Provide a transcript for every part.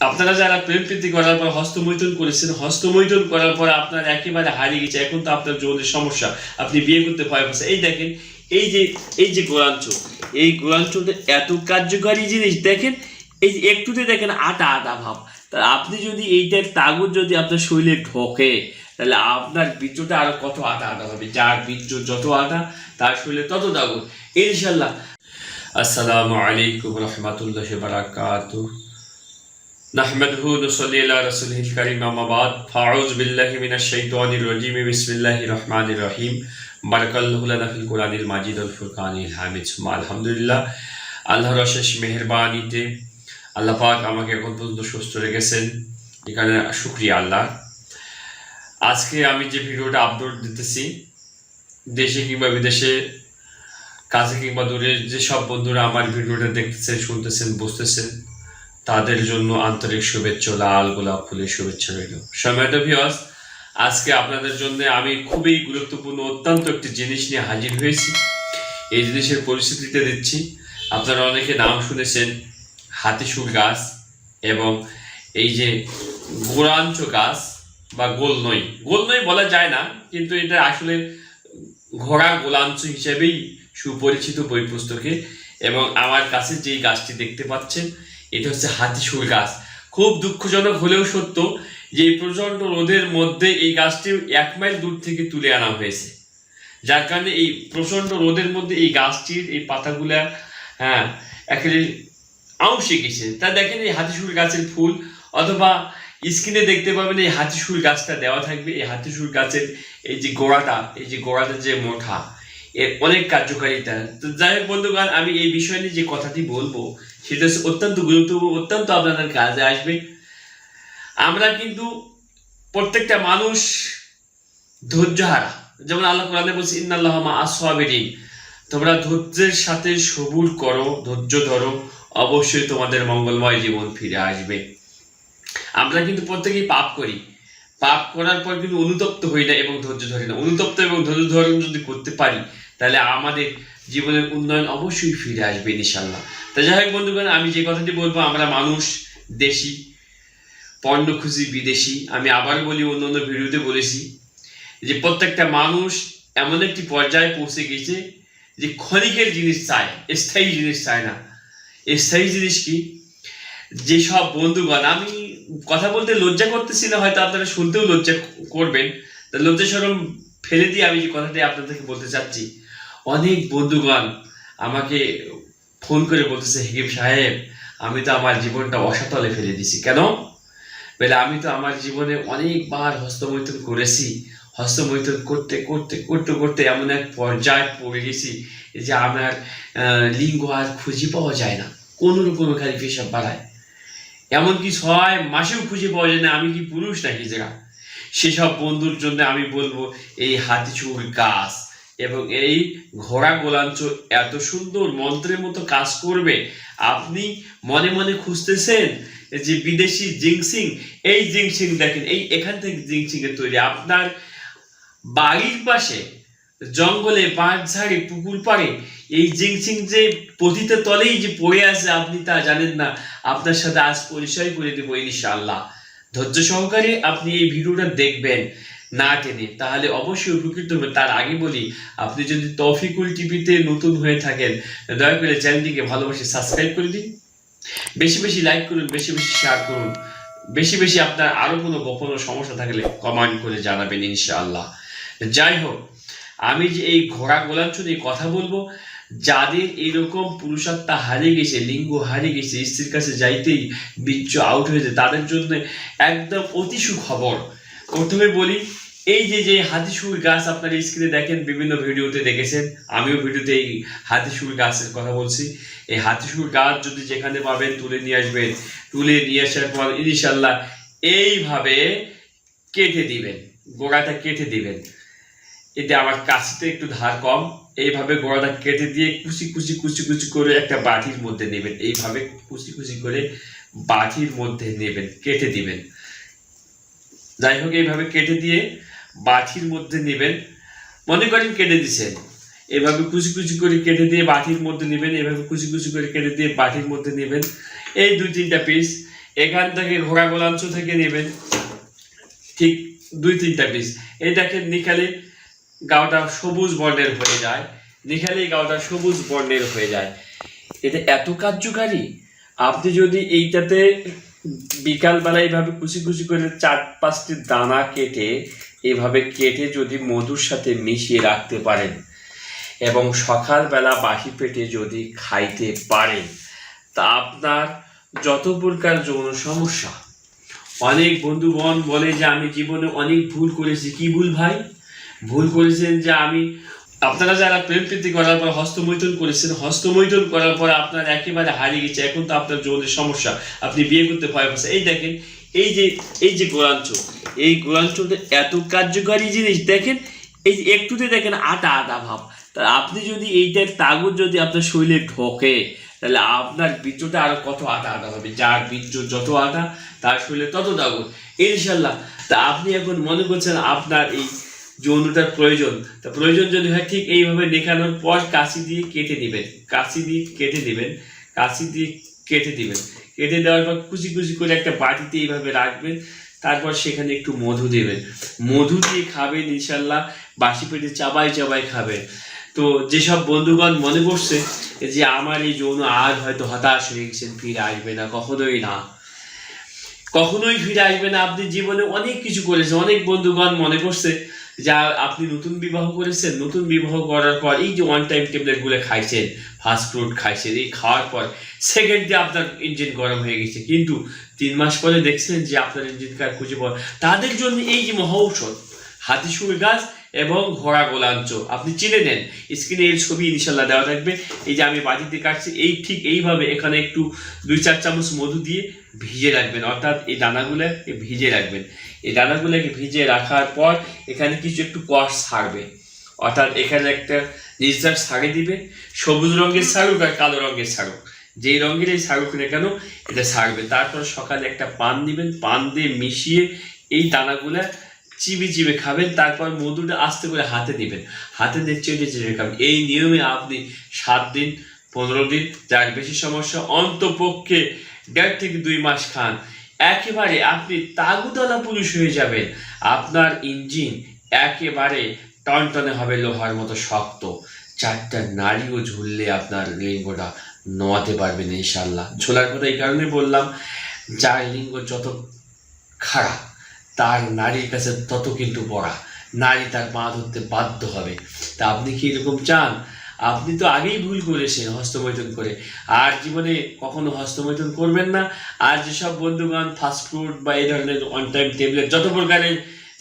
আপনারা যারা প্রেম প্রীতি করার পর হস্তমৈথুন করেছেন, হস্তমৈথুন করার পর আপনার একেবারে হারিয়ে গেছে, এখন তো আপনার যৌনের সমস্যা, আপনি বিয়ে করতে ভয় পাচ্ছেন। এই দেখেন, এই যে এই যে গোলাঞ্চ, এই গোলাঞ্চটা এত কার্যকারী জিনিস। দেখেন এই যে একটুতে দেখেন আটা আটা ভাব। তা আপনি যদি এইটার তাগুদ যদি আপনার শরীরে ঢোকে, তাহলে আপনার বীর্যটা আরো কত আটা আটা হবে। যার বীর্য যত আটা, তার শরীরে তত তাগুদ ইনশাল্লাহ। আসসালামু আলাইকুম রহমতুল্লাহ বারাকাতুহু। নাহমাদুহু ওয়া নুসাল্লি আলা রাসূলিহিল কারীম, আম্মা বাদ। ফাউযু বিল্লাহি মিনাশ শাইতানির রাজীম। বিসমিল্লাহির রহমানির রহিম। বারাকাল্লাহু লানা ফিল কুরআনিল মাজিদ ওয়াল ফুরকানিল হামিদ। সুবহান আলহামদুলিল্লাহ। আল্লাহর অশেষ মেহেরবানিতে আল্লাহ পাক আমাকে এখন পর্যন্ত সুস্থ রেখেছেন, এখানে শুকরিয়া আল্লাহ। আজকে আমি যে ভিডিওটা আপলোড দিতেছি, দেশে কিংবা বিদেশে, কাছে কিংবা দূরে যেসব বন্ধুরা আমার ভিডিওটা দেখতেছেন, শুনতেছেন, বুঝতেছেন, তাদের জন্য আন্তরিক শুভেচ্ছা, লাল গোলাপ ফুলের শুভেচ্ছা রইল। সম্মানিত ভিউয়ার্স, আজকে আপনাদের জন্য আমি খুবই গুরুত্বপূর্ণ অত্যন্ত একটি জিনিস নিয়ে হাজির হয়েছি। এই জিনিসের পরিস্থিতিতে দিচ্ছি। আপনারা অনেকে নাম শুনেছেন হাতিশুল গাছ এবং এই যে গোরাঞ্চ গাছ বা গোলনই। গোলনই বলা যায় না, কিন্তু এটা আসলে ঘোড়া গোলাঞ্চ হিসেবেই সুপরিচিত বই পুস্তকে। এবং আমার কাছে যেই গাছটি দেখতে পাচ্ছেন, এটা হচ্ছে হাতিশুল গাছ। খুব দুঃখজনক হলেও সত্য যে এই প্রচণ্ড রোদের মধ্যে এই গাছটি 1 মাইল দূর থেকে তুলে আনা হয়েছে, যার কারণে এই প্রচণ্ড রোদের মধ্যে এই গাছটির এই পাতাগুলা একেবারে আউশে গেছে। তা দেখেন এই হাতিশুল গাছের ফুল, অথবা স্ক্রিনে দেখতে পাবেন এই হাতিশুল গাছটা দেওয়া থাকবে। এই হাতিশুল গাছের এই যে গোড়াটা, এই যে গোড়াটা যে মোটা, এর অনেক কার্যকারিতা। তো যাই হোক বন্ধুগণ, আমি এই বিষয় নিয়ে যে কথাটি বলবো সেটা হচ্ছে অত্যন্ত গুরুত্বপূর্ণ, অত্যন্ত আপনাদের কাজে আসবে। আমরা কিন্তু প্রত্যেকটা মানুষ ধৈর্যহারা। যেমন আল্লাহ কোরআনে বলছে, ইন্নাল্লাহা মাআস সাবিরিন, তোমরা ধৈর্যের সাথে সবুর করো, ধৈর্য ধরো, অবশ্যই তোমাদের মঙ্গলময় জীবন ফিরে আসবে। আমরা কিন্তু প্রত্যেকেই পাপ করি, পাপ করার পর কিন্তু অনুতপ্ত হই না এবং ধৈর্য ধরি না। অনুতপ্ত এবং ধৈর্য ধারণ যদি করতে পারি, তাহলে আমাদের জীবনের উন্নয়ন অবশ্যই ফিরে আসবে ইনশাআল্লাহ। তো যাই হোক বন্ধুগণ, আমি যে কথাটি বলবো, আমরা মানুষ দেশি, পণ্য খুঁজি বিদেশি। আমি আবার বলি, অন্য ভিডিওতে বলেছি যে প্রত্যেকটা মানুষ এমন একটি পর্যায়ে পৌঁছে গেছে যে ক্ষণিকের জিনিস চায়, স্থায়ী জিনিস চায় না। স্থায়ী জিনিস কি? যেসব বন্ধুগণ, আমি কথা বলতে লজ্জা করতেছি না, হয়তো আপনারা শুনতেও লজ্জা করবেন, তা লজ্জা শরম ফেলে দিয়ে আমি যে কথাটি আপনাদেরকে বলতে চাচ্ছি, অনেক বন্ধুগণ আমাকে ফোন করে বলতেছে, হাকিম সাহেব, আমি তো আমার জীবনটা অসাতলে ফেলে দিছি। কেন? বলে, আমি তো আমার জীবনে অনেকবার হস্তমৈথুন করেছি। হস্তমৈথুন করতে করতে করতে করতে এমন এক পর্যায়ে পড়ে গেছি যে আমার লিঙ্গ আর খুঁজে পাওয়া যায় না, কোনো রকম খালি পেশাব বাড়ায়, এমনকি 6 মাসেও খুঁজে পাওয়া যায় না আমি কি পুরুষ নাকি জায়গা। সেসব বন্ধুর জন্য আমি বলবো, এই হাতিশুল গাছ এবং এই ঘোড়া গোলাঞ্চ এত সুন্দর মন্ত্রের মতো কাজ করবে। আপনি মনে মনে খুঁজতেছেন যে বিদেশি জিংসিং, এই জিংসিং দেখেন, এই এখান থেকে জিংসিং এর তৈরি। আপনার বাড়ির পাশে জঙ্গলে, বাঁশঝাড়ে, পুকুর পাড়ে এই জিংসিং যে পতিতে তলেই যে পড়ে আছে, আপনি তা জানেন না। আপনার সাথে আজ পরিচয় করে দেবো ইনশাআল্লাহ। ধৈর্য সহকারে আপনি এই ভিডিওটা দেখবেন, না টেনে, তাহলে অবশ্যই উপকৃত হবে। তার আগে বলি, আপনি যদি তৌফিকুল টিভিতে নতুন হয়ে থাকেন, দয়া করে চ্যানেলটিকে ভালোবাসে সাবস্ক্রাইব করে দিন, বেশি বেশি লাইক করুন, বেশি বেশি শেয়ার করুন, বেশি বেশি আপনার আরো কোনো গোপন সমস্যা থাকলে কমেন্ট করে জানাবেন ইনশাআল্লাহ। যাই হোক, আমি যে এই ঘোড়া গোলাঞ্চ নিয়ে কথা বলবো, যাদের এইরকম পুরুষাত্মা হারিয়ে গেছে, লিঙ্গ হারিয়ে গেছে, স্ত্রীর কাছে যাইতেই বীর্য আউট হয়েছে, তাদের জন্য একদম অতি সুখবর। প্রথমে বলি, এই যে হাতিশুল গাছ আপনারা স্ক্রিনে দেখেন, বিভিন্ন ভিডিওতে দেখেছেন, আমিও ভিডিওতে এই হাতিশুল গাছের কথা বলছি। এই হাতিশুল গাছ যদি যেখানে পাবেন তুলে নিয়ে আসবেন। তুলে নিয়ে আসার পর ইনশাআল্লাহ এইভাবে কেটে দিবেন, গোড়াটা কেটে দিবেন। এতে আমার কাছিতে একটু ধার কম। এইভাবে গোড়াটা কেটে দিয়ে কুচি কুচি কুচি কুচি করে একটা বাটির মধ্যে নেবেন। এইভাবে কুচি কুচি করে বাটির মধ্যে নেবেন, কেটে দিবেন। যাই হোক, এইভাবে কেটে দিয়ে বাটির মধ্যে নেবেন। মনে করেন কেটে দিচ্ছেন, এভাবে কুচি কুচি করে কেটে দিয়ে বাটির মধ্যে নেবেন। এভাবে কুচি কুচি করে কেটে দিয়ে বাটির মধ্যে নেবেন। এই 2-3টা পিস এখান থেকে ঘোড়া গোলাঞ্চ থেকে নেবেন ঠিক 2-3টা পিস। এই দেখেন নিখালি গাওটা সবুজ বর্ণের হয়ে যায়, নিখালি গাওটা সবুজ বর্ণের হয়ে যায়। এটা এত কার্যকারী, আপনি যদি এইটাতে বিকালবেলা এইভাবে কুচি কুচি করে 4-5টি দানা কেটে এইভাবে কেটে যদি মধুর সাথে মিশিয়ে রাখতে পারেন এবং সকালবেলা বাসি পেটে যদি খাইতে পারেন, তা আপনার যত প্রকার যৌন সমস্যা, অনেক বন্ধুগণ বলে যে আমি জীবনে অনেক ভুল করেছি। কি ভুল ভাই? ভুল করেছেন যে আপনারা যারা প্রেম প্রীতি করার পর হস্তমৈথুন করেছেন, হস্তমৈথুন করার পর আপনার একেবারে হারিয়ে গেছে, এখন তো আপনার যৌনের সমস্যা, আপনি বিয়ে করতে ভয় পাচ্ছেন। এই দেখেন এই যে গোলাঞ্চ, এই গোলাঞ্চটা এত কার্যকারী জিনিস। দেখেন এই যে একটুতে দেখেন আটা আটা ভাব, তা আপনি যদি এইটার তাগুদ যদি আপনার শরীরে ঢোকে, তাহলে আপনার বীর্যটা আরো কত আটা আটা হবে। যার বীর্য যত আটা, তার শরীরে তত তাগুদ ইনশাল্লাহ। তা আপনি এখন মনে করছেন আপনার এই যৌনতার প্রয়োজন, তা প্রয়োজন যদি হয় ঠিক এইভাবে দেখানোর পর কাঁচি দিয়ে কেটে দিবেন, কাঁচি দিয়ে কেটে দিবেন, কাঁচি দিয়ে কেটে দিবেন। কেটে দেওয়ার পর কুচি কুচি করে একটা বাটিতে এইভাবে রাখবেন, তারপর সেখানে একটু মধু দেবেন, মধু দিয়ে খাবেন ইনশাল্লাহ, বাসি পেটে চাবাই চাবাই খাবেন। তো যেসব বন্ধুগণ মনে করছে যে আমার এই যৌন আর হয়তো হতাশ হয়ে গেছেন, ফিরে আসবে না, কখনোই না, কখনোই ফিরে আসবে না। আপনি জীবনে অনেক কিছু করেছেন, অনেক বন্ধুগণ মনে করছে যা আপনি নতুন বিবাহ করেছেন, নতুন বিবাহ করার পর এই যে ওয়ান টাইম ট্যাবলেট গুলো খাইছেন, ফাস্ট ফুড খাইছেন, এই খাওয়ার পর সেকেন্ডে আপনার ইঞ্জিন গরম হয়ে গেছে, কিন্তু 3 মাস পরে দেখছেন যে আপনার ইঞ্জিন কার খুঁজে পাওয়া। তাদের জন্য এই যে মহা ঔষধ হাতিসুর গাছ এবং ঘোড়া গোলাঞ্চ আপনি চিনে নেন। স্ক্রিনে এর ছবি ইনশাল্লাহ দেওয়া থাকবে। এই যে আমি বাটিতে কাটছি, এই ঠিক এইভাবে এখানে একটু 2-4 চামচ মধু দিয়ে ভিজে রাখবেন, অর্থাৎ এই দানাগুলোকে ভিজে রাখবেন। এই দানাগুলোকে ভিজে রাখার পর এখানে কিছু একটু কষ ছাড়বে, অর্থাৎ এখানে একটা নির্যাস ছাড়ে দিবে, সবুজ রঙের ছাড়ুক আর কালো রঙের ছাড়ুক, যেই রঙের এই ছাড়ুক না কেন এটা ছাড়বে। তারপর সকালে একটা পান দিবেন, পান দিয়ে মিশিয়ে এই দানাগুলা চিবি চিবে খাবেন, তারপর মধুটা আস্তে করে হাতে দিবেন, হাতে দিয়ে চেটে চেটে খাবেন। এই নিয়মে আপনি 7 দিন 15 দিন, যার বেশি সমস্যা অন্তপক্ষে 1.5 থেকে 2 মাস খান, একেবারে আপনি তাগুতলা পুরুষ হয়ে যাবেন। আপনার ইঞ্জিন একেবারে টনটনে হবে, লোহার মতো শক্ত, 4টা নারীও ঝুললে আপনার লিঙ্গটা নোয়াতে পারবেন ইনশাল্লাহ। ঝোলার কথা এই কারণে বললাম, যার লিঙ্গ যত খারাপ তার নারীর কাছে তত কিন্তু পড়া, নারী তার পা ধরতে বাধ্য হবে। তা আপনি কি এরকম চান? আপনি তো আগেই ভুল করেছেন হস্তমৈথুন করে, আর জীবনে কখনো হস্তমৈথুন করবেন না। আর যেসব বন্ধুগণ ফাস্টফুড বা এই ধরনের অন টাইম ট্যাবলেট যত প্রকারের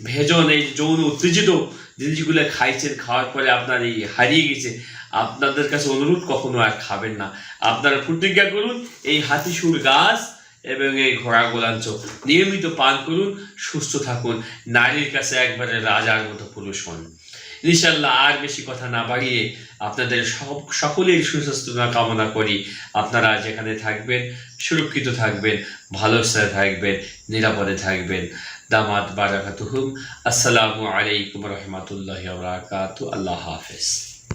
ভেজন, এই যৌন উত্তেজিত জিনিসগুলো খাইছেন, খাওয়ার পরে আপনার এই হারিয়ে গেছে, আপনাদের কাছে অনুরোধ কখনো আর খাবেন না। আপনারা প্রতিজ্ঞা করুন এই হাতিসুর গাছ এবং এই ঘোড়া গোলাঞ্চ নিয়মিত পান করুন, সুস্থ থাকুন, নারীর কাছে একবারে রাজার মতো পুরুষ হন ইনশাল্লাহ। আর বেশি কথা না বাড়িয়ে আপনাদের সকলের সুস্বাস্থ্য কামনা করি। আপনারা যেখানে থাকবেন সুরক্ষিত থাকবেন, ভালো সাথে থাকবেন, নিরাপদে থাকবেন। দামাত বারাকাতুহুম। আসসালামু আলাইকুম রহমতুল্লাহি ওয়া বারাকাতুহু। আল্লাহ হাফেজ।